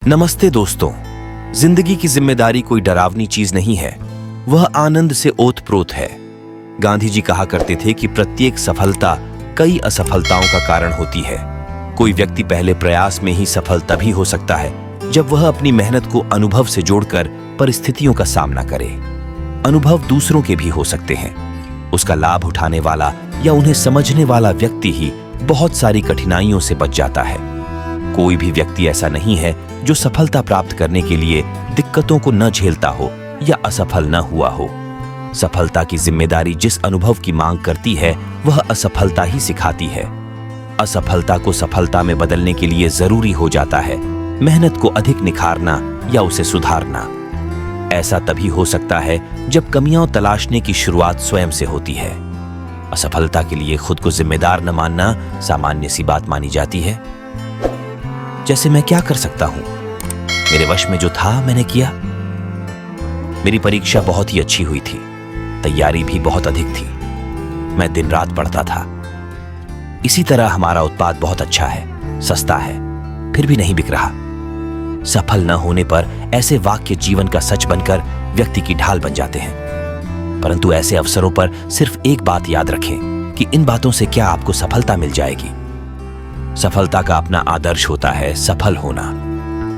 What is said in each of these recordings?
नमस्ते दोस्तों। जिंदगी की जिम्मेदारी कोई डरावनी चीज नहीं है, वह आनंद से ओतप्रोत है। गांधी जी कहा करते थे कि प्रत्येक सफलता कई असफलताओं का कारण होती है। कोई व्यक्ति पहले प्रयास में ही सफल तभी हो सकता है जब वह अपनी मेहनत को अनुभव से जोड़कर परिस्थितियों का सामना करे। अनुभव दूसरों के भी हो सकते हैं। उसका लाभ उठाने वाला या उन्हें समझने वाला व्यक्ति ही बहुत सारी कठिनाइयों से बच जाता है। कोई भी व्यक्ति ऐसा नहीं है जो सफलता प्राप्त करने के लिए दिक्कतों को न झेलता हो या असफल न हुआ हो। सफलता की जिम्मेदारी जिस अनुभव की मांग करती है वह असफलता ही सिखाती है। असफलता को सफलता में बदलने के लिए जरूरी हो जाता है मेहनत को अधिक निखारना या उसे सुधारना। ऐसा तभी हो सकता है जब कमियां तलाशने की शुरुआत स्वयं से होती है। असफलता के लिए खुद को जिम्मेदार न मानना सामान्य सी बात मानी जाती है। जैसे मैं क्या कर सकता हूं, मेरे वश में जो था मैंने किया। मेरी परीक्षा बहुत ही अच्छी हुई थी, तैयारी भी बहुत अधिक थी, मैं दिन रात पढ़ता था। इसी तरह हमारा उत्पाद बहुत अच्छा है, सस्ता है, फिर भी नहीं बिक रहा। सफल न होने पर ऐसे वाक्य जीवन का सच बनकर व्यक्ति की ढाल बन जाते हैं। परंतु ऐसे अवसरों पर सिर्फ एक बात याद रखें कि इन बातों से क्या आपको सफलता मिल जाएगी। सफलता का अपना आदर्श होता है सफल होना।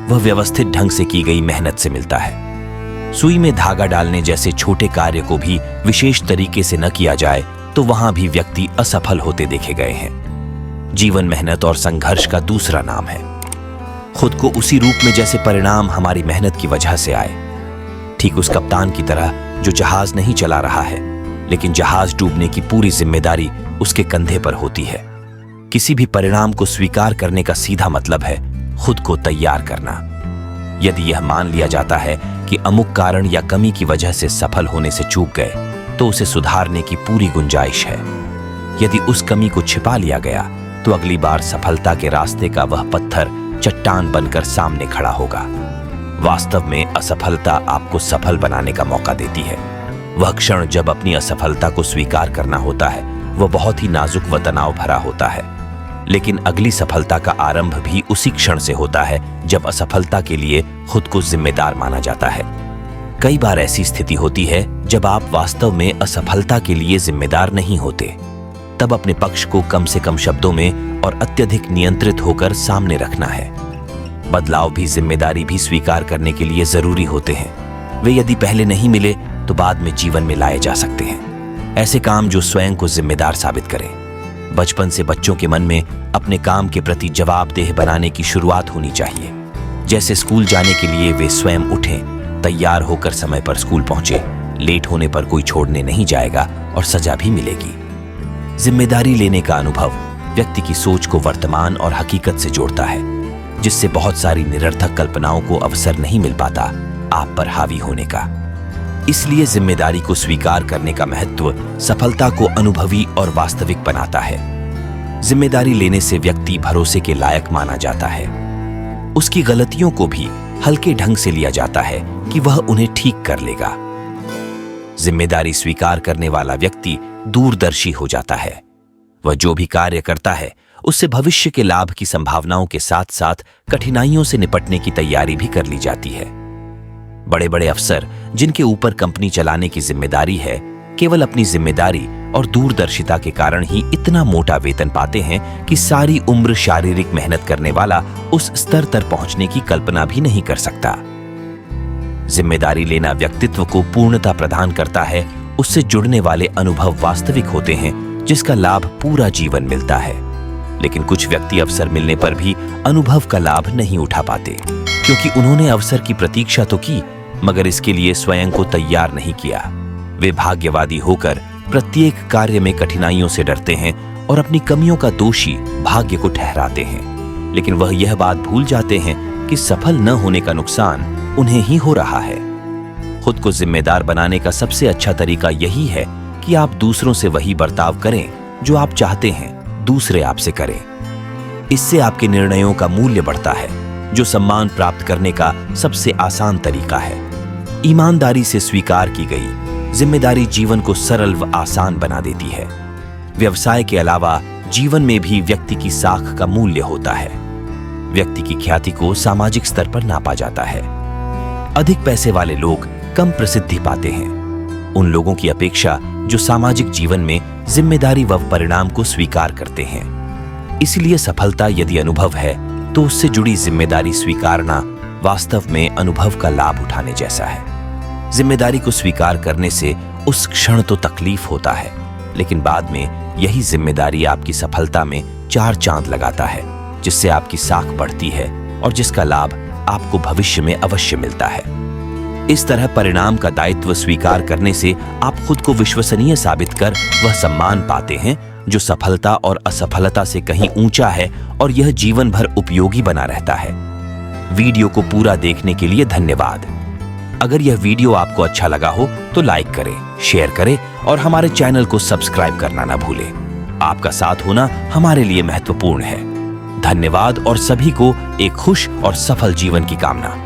वह व्यवस्थित ढंग से की गई मेहनत से मिलता है। सुई में धागा डालने जैसे छोटे कार्य को भी विशेष तरीके से न किया जाए तो वहां भी व्यक्ति असफल होते देखे गए हैं। जीवन मेहनत और संघर्ष का दूसरा नाम है। खुद को उसी रूप में जैसे परिणाम हमारी मेहनत की वजह से आए, ठीक उस कप्तान की तरह जो जहाज नहीं चला रहा है, लेकिन जहाज डूबने की पूरी जिम्मेदारी उसके कंधे पर होती है। किसी भी परिणाम को स्वीकार करने का सीधा मतलब है खुद को तैयार करना। यदि यह मान लिया जाता है कि अमुक कारण या कमी की वजह से सफल होने से चूक गए तो उसे सुधारने की पूरी गुंजाइश है। यदि उस कमी को छिपा लिया गया तो अगली बार सफलता के रास्ते का वह पत्थर चट्टान बनकर सामने खड़ा होगा। वास्तव में असफलता आपको सफल बनाने का मौका देती है। वह क्षण जब अपनी असफलता को स्वीकार करना होता है वह बहुत ही नाजुक व तनाव भरा होता है, लेकिन अगली सफलता का आरंभ भी उसी क्षण से होता है जब असफलता के लिए खुद को जिम्मेदार माना जाता है। कई बार ऐसी स्थिति होती है जब आप वास्तव में असफलता के लिए जिम्मेदार नहीं होते। तब अपने पक्ष को कम से कम शब्दों में और अत्यधिक नियंत्रित होकर सामने रखना है। बदलाव भी जिम्मेदारी भी स्वीकार करने के लिए जरूरी होते हैं। वे यदि पहले नहीं मिले तो बाद में जीवन में लाए जा सकते हैं। ऐसे काम जो स्वयं को जिम्मेदार साबित करें। बचपन से बच्चों के मन में अपने काम के प्रति जवाबदेह बनाने की शुरुआत होनी चाहिए। जैसे स्कूल जाने के लिए वे स्वयं उठें, तैयार होकर समय पर स्कूल पहुंचे। लेट होने पर कोई छोड़ने नहीं जाएगा और सजा भी मिलेगी। जिम्मेदारी लेने का अनुभव व्यक्ति की सोच को वर्तमान और हकीकत से जोड़ता है, जिससे बहुत सारी निरर्थक कल्पनाओं को अवसर नहीं मिल पाता आप पर हावी होने का। इसलिए जिम्मेदारी को स्वीकार करने का महत्व सफलता को अनुभवी और वास्तविक बनाता है। जिम्मेदारी लेने से व्यक्ति भरोसे के लायक माना जाता है। उसकी गलतियों को भी हल्के ढंग से लिया जाता है कि वह उन्हें ठीक कर लेगा। जिम्मेदारी स्वीकार करने वाला व्यक्ति दूरदर्शी हो जाता है। वह जो भी कार्य करता है उससे भविष्य के लाभ की संभावनाओं के साथ साथ कठिनाइयों से निपटने की तैयारी भी कर ली जाती है। बड़े बड़े अफसर जिनके ऊपर कंपनी चलाने की जिम्मेदारी है, केवल अपनी जिम्मेदारी और दूरदर्शिता के कारण ही इतना मोटा वेतन पाते हैं कि सारी उम्र शारीरिक मेहनत करने वाला उस स्तर तक पहुंचने की कल्पना भी नहीं कर सकता। जिम्मेदारी लेना व्यक्तित्व को पूर्णता प्रदान करता है। उससे जुड़ने वाले अनुभव वास्तविक होते हैं जिसका लाभ पूरा जीवन मिलता है। लेकिन कुछ व्यक्ति अवसर मिलने पर भी अनुभव का लाभ नहीं उठा पाते, क्योंकि उन्होंने अवसर की प्रतीक्षा तो की मगर इसके लिए स्वयं को तैयार नहीं किया। वे भाग्यवादी होकर प्रत्येक कार्य में कठिनाइयों से डरते हैं और अपनी कमियों का दोषी भाग्य को ठहराते हैं। लेकिन वह यह बात भूल जाते हैं कि सफल न होने का नुकसान उन्हें ही हो रहा है। खुद को जिम्मेदार बनाने का सबसे अच्छा तरीका यही है कि आप दूसरों से वही बर्ताव करें जो आप चाहते हैं दूसरे आपसे करें। इससे आपके निर्णयों का मूल्य बढ़ता है, जो सम्मान प्राप्त करने का सबसे आसान तरीका है। ईमानदारी से स्वीकार की गई जिम्मेदारी जीवन को सरल व आसान बना देती है। व्यवसाय के अलावा जीवन में भी व्यक्ति की साख का मूल्य होता है। व्यक्ति की ख्याति को सामाजिक स्तर पर नापा जाता है। अधिक पैसे वाले लोग कम प्रसिद्धि पाते हैं उन लोगों की अपेक्षा जो सामाजिक जीवन में जिम्मेदारी व परिणाम को स्वीकार करते हैं। इसलिए सफलता यदि अनुभव है तो उससे जुड़ी जिम्मेदारी स्वीकारना वास्तव में अनुभव का लाभ उठाने जैसा है। जिम्मेदारी को स्वीकार करने से उस क्षण तो तकलीफ होता है, लेकिन बाद में यही जिम्मेदारी आपकी सफलता में 4 चांद लगाता है, जिससे आपकी साख बढ़ती है और जिसका लाभ आपको भविष्य में अवश्य मिलता है। इस तरह परिणाम का दायित्व स्वीकार करने से आप खुद को विश्वसनीय साबित कर वह सम्मान पाते हैं जो सफलता और असफलता से कहीं ऊंचा है और यह जीवन भर उपयोगी बना रहता है। वीडियो को पूरा देखने के लिए धन्यवाद। अगर यह वीडियो आपको अच्छा लगा हो तो लाइक करें, शेयर करें और हमारे चैनल को सब्सक्राइब करना ना भूलें। आपका साथ होना हमारे लिए महत्वपूर्ण है। धन्यवाद और सभी को एक खुश और सफल जीवन की कामना।